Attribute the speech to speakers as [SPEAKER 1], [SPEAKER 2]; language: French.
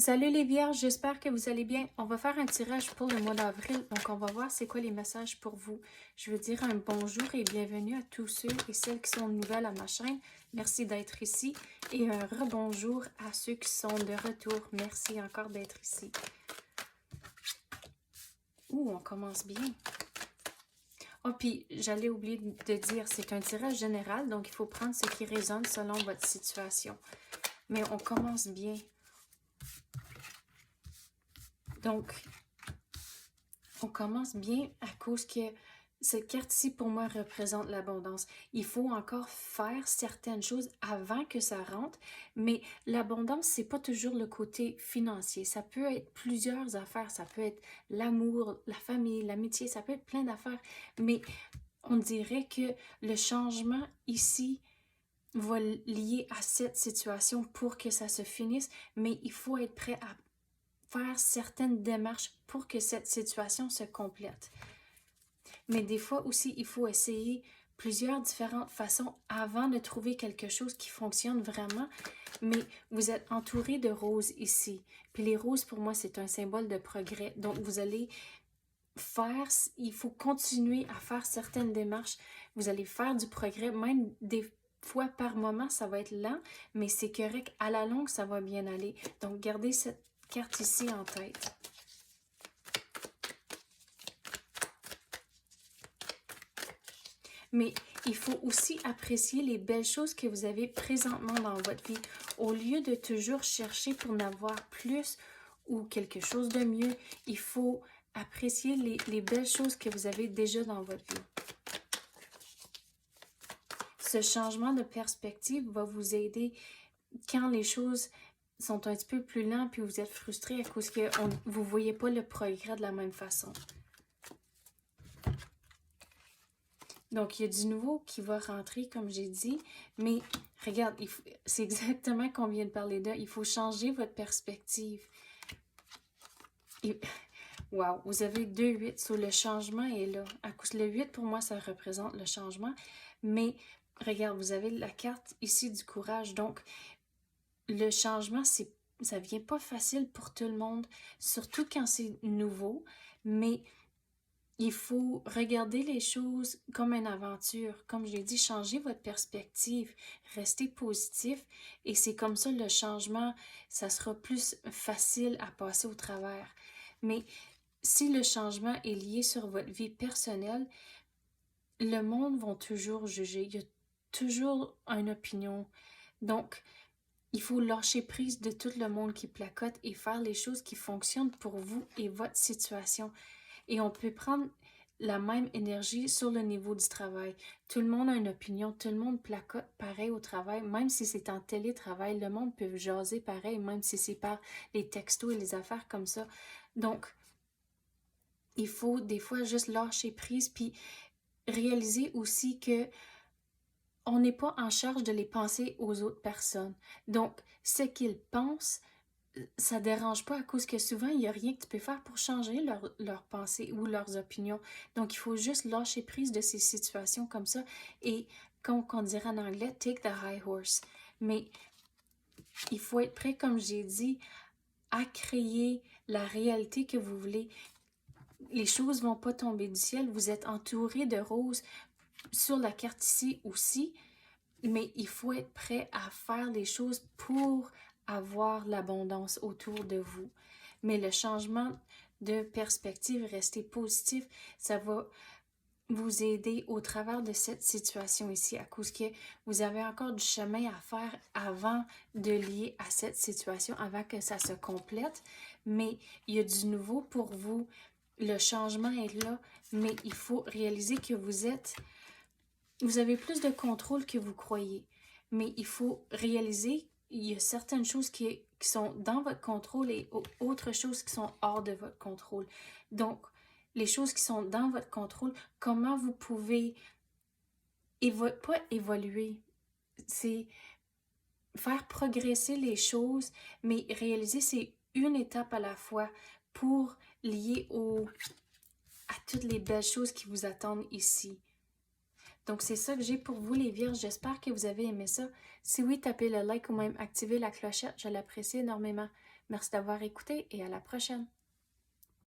[SPEAKER 1] Salut les vierges, j'espère que vous allez bien. On va faire un tirage pour le mois d'avril, donc on va voir c'est quoi les messages pour vous. Je veux dire un bonjour et bienvenue à tous ceux et celles qui sont nouvelles à ma chaîne. Merci d'être ici. Et un rebonjour à ceux qui sont de retour. Merci encore d'être ici. Ouh, on commence bien. Oh, puis j'allais oublier de dire, c'est un tirage général, donc il faut prendre ce qui résonne selon votre situation. Mais on commence bien. Donc, on commence bien à cause que cette carte-ci, pour moi, représente l'abondance. Il faut encore faire certaines choses avant que ça rentre, mais l'abondance, c'est pas toujours le côté financier. Ça peut être plusieurs affaires. Ça peut être l'amour, la famille, l'amitié, ça peut être plein d'affaires. Mais on dirait que le changement ici va lier à cette situation pour que ça se finisse, mais il faut être prêt à faire certaines démarches pour que cette situation se complète. Mais des fois aussi, il faut essayer plusieurs différentes façons avant de trouver quelque chose qui fonctionne vraiment. Mais vous êtes entouré de roses ici. Puis les roses, pour moi, c'est un symbole de progrès. Donc, vous allez il faut continuer à faire certaines démarches. Vous allez faire du progrès, même des fois par moment, ça va être lent, mais c'est correct. À la longue, ça va bien aller. Donc, gardez cette carte ici en tête. Mais il faut aussi apprécier les belles choses que vous avez présentement dans votre vie. Au lieu de toujours chercher pour en avoir plus ou quelque chose de mieux, il faut apprécier les belles choses que vous avez déjà dans votre vie. Ce changement de perspective va vous aider quand les choses sont un petit peu plus lentes puis vous êtes frustré à cause que vous ne voyez pas le progrès de la même façon. Donc, il y a du nouveau qui va rentrer, comme j'ai dit, mais regarde, c'est exactement qu'on vient de parler de. Il faut changer votre perspective. Wow, vous avez 2-8, so le changement est là. À cause le 8, pour moi, ça représente le changement. Mais regarde, vous avez la carte ici du courage. Donc, le changement, ça vient pas facile pour tout le monde, surtout quand c'est nouveau, mais il faut regarder les choses comme une aventure. Comme je l'ai dit, changez votre perspective, restez positif et c'est comme ça le changement, ça sera plus facile à passer au travers. Mais si le changement est lié sur votre vie personnelle, le monde va toujours juger. Il y a toujours une opinion. Donc, il faut lâcher prise de tout le monde qui placote et faire les choses qui fonctionnent pour vous et votre situation. Et on peut prendre la même énergie sur le niveau du travail. Tout le monde a une opinion, tout le monde placote pareil au travail, même si c'est en télétravail, le monde peut jaser pareil, même si c'est par les textos et les affaires comme ça. Donc, il faut des fois juste lâcher prise, puis réaliser aussi que on n'est pas en charge de les penser aux autres personnes. Donc, ce qu'ils pensent, ça dérange pas à cause que souvent, il n'y a rien que tu peux faire pour changer leurs pensées ou leurs opinions. Donc, il faut juste lâcher prise de ces situations comme ça et, comme on dirait en anglais, take the high horse. Mais il faut être prêt, comme j'ai dit, à créer la réalité que vous voulez. Les choses vont pas tomber du ciel. Vous êtes entouré de roses sur la carte ici aussi, mais il faut être prêt à faire les choses pour avoir l'abondance autour de vous. Mais le changement de perspective, rester positif, ça va vous aider au travers de cette situation ici, à cause que vous avez encore du chemin à faire avant de lier à cette situation, avant que ça se complète. Mais il y a du nouveau pour vous. Le changement est là, mais il faut réaliser que vous avez plus de contrôle que vous croyez. Mais il faut réaliser qu'il y a certaines choses qui sont dans votre contrôle et autres choses qui sont hors de votre contrôle. Donc, les choses qui sont dans votre contrôle, comment vous pouvez pas évoluer, c'est faire progresser les choses, mais réaliser c'est une étape à la fois pour lier à toutes les belles choses qui vous attendent ici. Donc, c'est ça que j'ai pour vous, les Vierges. J'espère que vous avez aimé ça. Si oui, tapez le like ou même activez la clochette. Je l'apprécie énormément. Merci d'avoir écouté et à la prochaine.